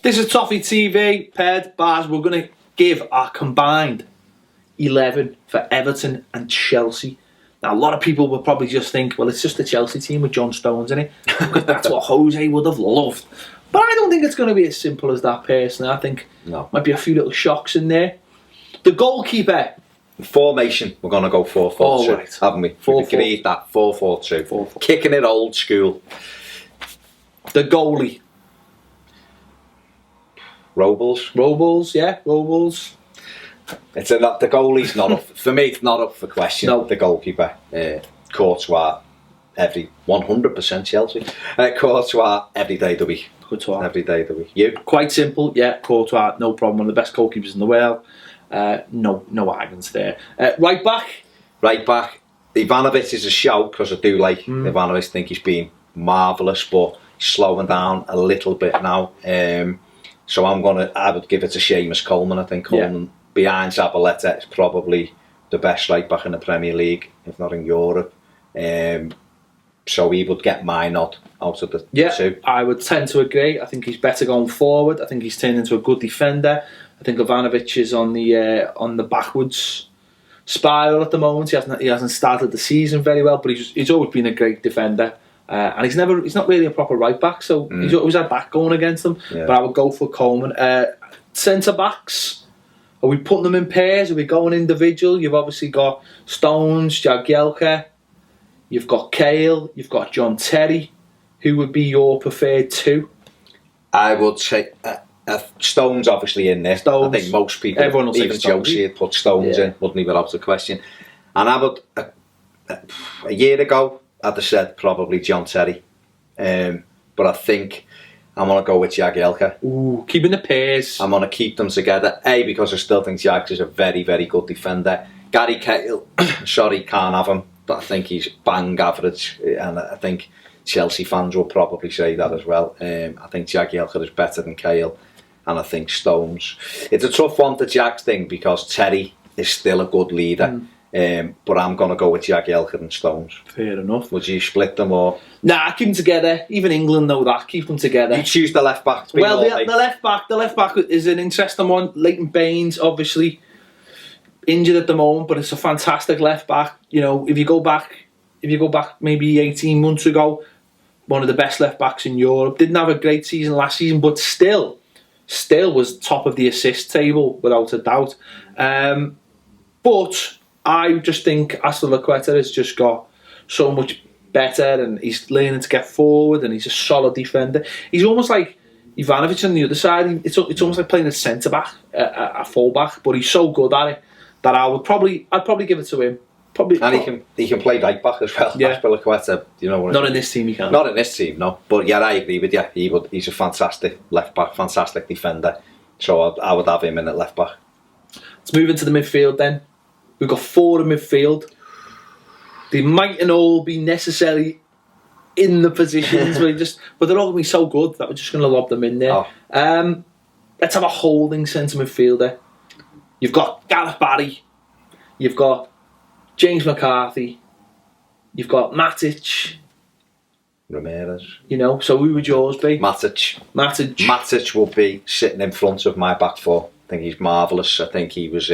This is Toffee TV, Ped, Baz. We're going to give our combined 11 for Everton and Chelsea. Now, a lot of people will probably just think, well, it's just the Chelsea team with John Stones in it, because that's what Jose would have loved. But I don't think it's going to be as simple as that, personally. I think might be a few little shocks in there. The goalkeeper. Formation, we're going to go 4-4-2, right, haven't we? We've agreed that, 4-4-2. Kicking it old school. The goalie. Robles, yeah, Robles. The goalie's not up for me. It's not up for question. No. The goalkeeper, Courtois, 100% Chelsea. Courtois every day of the week. Every day of the week. You? Quite simple. Yeah, Courtois, no problem. One of the best goalkeepers in the world. No arguments there. Right back. Ivanovic is a shout because I do like Ivanovic. Think he's been marvellous, but he's slowing down a little bit now. So I would give it to Seamus Coleman. I think Coleman behind Zabaleta is probably the best right back in the Premier League, if not in Europe. So he would get my nod out of the two. I would tend to agree. I think he's better going forward. I think he's turned into a good defender. I think Ivanovic is on the backwards spiral at the moment. He hasn't started the season very well, but he's always been a great defender. And he's not really a proper right back, so he's always had that going against him. Yeah. But I would go for Coleman. Centre backs, are we putting them in pairs? Are we going individual? You've obviously got Stones, Jagielka, you've got Cahill, you've got John Terry. Who would be your preferred two? I would say Stones obviously in there. Stones. I think most people, everyone will even Josie, would put Stones in, wouldn't he, without the question. And I would, a year ago, I'd have said probably John Terry. But I think I'm going to go with Jagielka. Ooh, keeping the pace. I'm going to keep them together. Because I still think Jags is a very, very good defender. Gary Cahill, sorry, can't have him. But I think he's bang average. And I think Chelsea fans will probably say that as well. I think Jagielka is better than Cahill. And I think Stones. It's a tough one, the Jags thing, because Terry is still a good leader. But I'm going to go with Jagielka and Stones. Fair enough. Would you split them or? Nah, keep them together. Even England know that. Keep them together. You choose the left back. Well, the left back is an interesting one. Leighton Baines, obviously injured at the moment, but it's a fantastic left back. You know, if you go back maybe 18 months ago, one of the best left backs in Europe. Didn't have a great season last season, but still was top of the assist table without a doubt. But I just think Azpilicueta has just got so much better, and he's learning to get forward, and he's a solid defender. He's almost like Ivanovic on the other side. It's almost like playing a centre back, a full back, but he's so good at it that I'd probably give it to him. And he can play right back as well. Yeah. Azpilicueta, you know what? Not in this team, he can't. Not in this team, no. But yeah, I agree with you. He's a fantastic left back, fantastic defender. So I would have him in at left back. Let's move into the midfield then. We've got 4 in midfield. They mightn't all be necessarily in the positions, but they're all going to be so good that we're just going to lob them in there. Let's have a holding centre midfielder. You've got Gareth Barry. You've got James McCarthy. You've got Matic. Ramirez. You know, so who would yours be? Matic will be sitting in front of my back four. I think he's marvellous. I think he was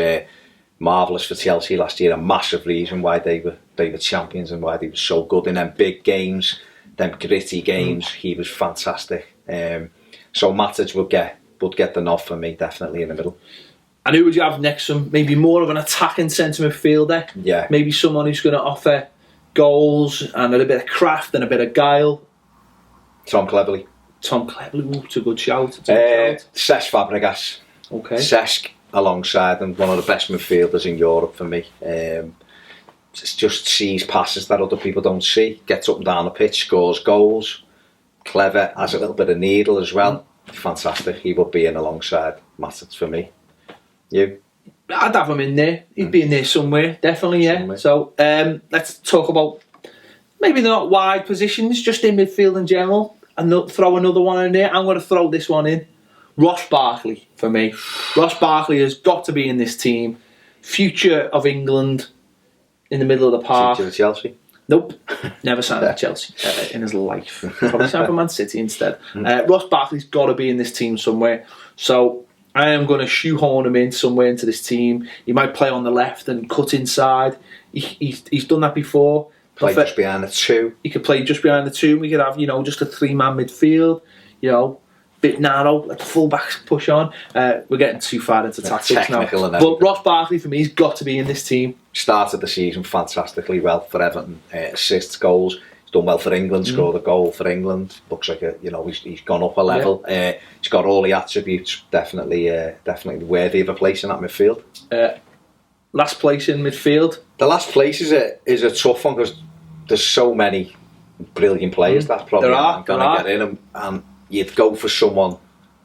marvellous for Chelsea last year. A massive reason why they were champions and why they were so good in them big games, them gritty games. He was fantastic. So Matic would get the nod for me, definitely in the middle. And who would you have next to him? Maybe more of an attacking centre midfielder. Yeah. Maybe someone who's going to offer goals and a bit of craft and a bit of guile. Tom Cleverley. Ooh, it's a good shout. Cesc Fabregas. Okay. Cesc alongside him, one of the best midfielders in Europe for me. Just sees passes that other people don't see. Gets up and down the pitch, scores goals. Clever, has a little bit of needle as well. Fantastic. He would be in alongside Matic for me. You? I'd have him in there. He'd be in there somewhere, definitely, yeah. Somewhere. So let's talk about, maybe they're not wide positions, just in midfield in general. And throw another one in there. I'm going to throw this one in. Ross Barkley for me. Ross Barkley has got to be in this team. Future of England in the middle of the park. Future of Chelsea. Nope, never signed for Chelsea in his life. Probably signed for Man City instead. Ross Barkley's got to be in this team somewhere. So I am going to shoehorn him in somewhere into this team. He might play on the left and cut inside. He's done that before. Play just behind the two. He could play just behind the two. We could have, just a 3-man midfield. Bit narrow, let the full-backs push on. We're getting too far into tactics now. But Ross Barkley, for me, he's got to be in this team. Started the season fantastically well for Everton. Assists, goals. He's done well for England, scored a goal for England. Looks like he's gone up a level. Yeah. He's got all the attributes. Definitely worthy of a place in that midfield. Last place in midfield. The last place is a tough one because there's so many brilliant players that probably aren't going to get in, and you'd go for someone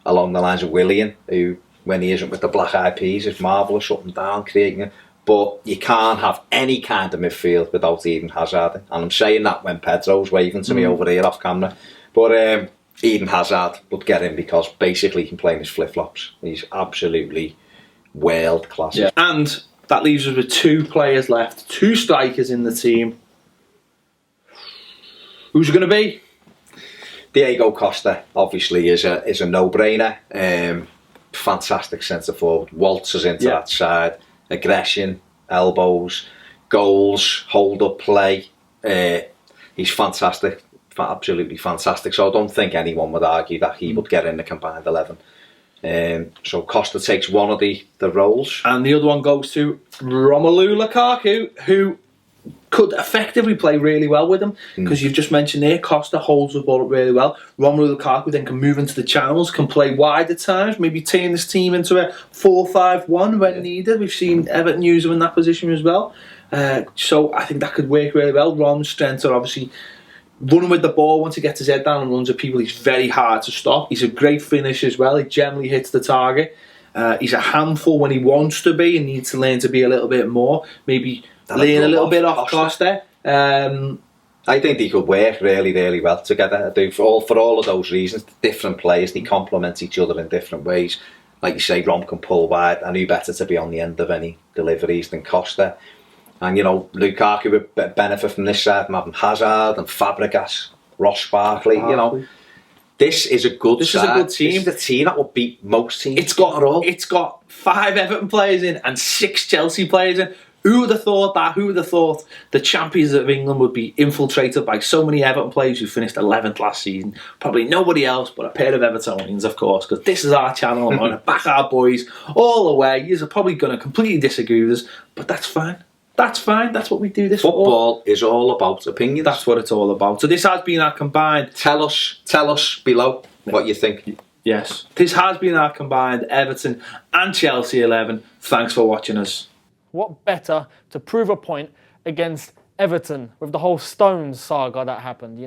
along the lines of Willian, who, when he isn't with the Black Eyed Peas, is marvellous up and down, creating it. But you can't have any kind of midfield without Eden Hazard. And I'm saying that when Pedro's waving to me over here off camera. But Eden Hazard would get in because basically he can play in his flip-flops. He's absolutely world class. Yeah. And that leaves us with 2 players left, 2 strikers in the team. Who's it going to be? Diego Costa obviously is a no-brainer. Fantastic centre forward, waltzes into that side, aggression, elbows, goals, hold-up play. He's fantastic, absolutely fantastic. So I don't think anyone would argue that he would get in the combined 11. So Costa takes one of the roles, and the other one goes to Romelu Lukaku, who could effectively play really well with him, because you've just mentioned there, Costa holds the ball up really well. Romelu Lukaku then can move into the channels, can play wide at times, maybe turn this team into a 4-5-1 when needed. We've seen Everton use him in that position as well. So I think that could work really well. Rom's strengths are obviously running with the ball. Once he gets his head down and runs at people, he's very hard to stop. He's a great finisher as well. He generally hits the target. He's a handful when he wants to be and needs to learn to be a little bit more. Maybe lean a little bit off Costa. I think they could work really, really well together. I do for all of those reasons. Different players, they complement each other in different ways. Like you say, Rom can pull wide, and who better to be on the end of any deliveries than Costa? And Lukaku would benefit from this side, from having Hazard and Fabregas, Ross Barkley. This is a good side. Is a good team. This is the team that will beat most teams. It's got 5 Everton players in and 6 Chelsea players in. Who would have thought that? Who would have thought the champions of England would be infiltrated by so many Everton players who finished 11th last season? Probably nobody else but a pair of Evertonians, of course, because this is our channel. I'm going to back our boys all the way. You're probably going to completely disagree with us, but that's fine. That's fine. That's what we do this Football is all about opinions. That's what it's all about. So this has been our combined... Tell us below what you think. Yes. This has been our combined Everton and Chelsea 11. Thanks for watching us. What better to prove a point against Everton with the whole Stones saga that happened,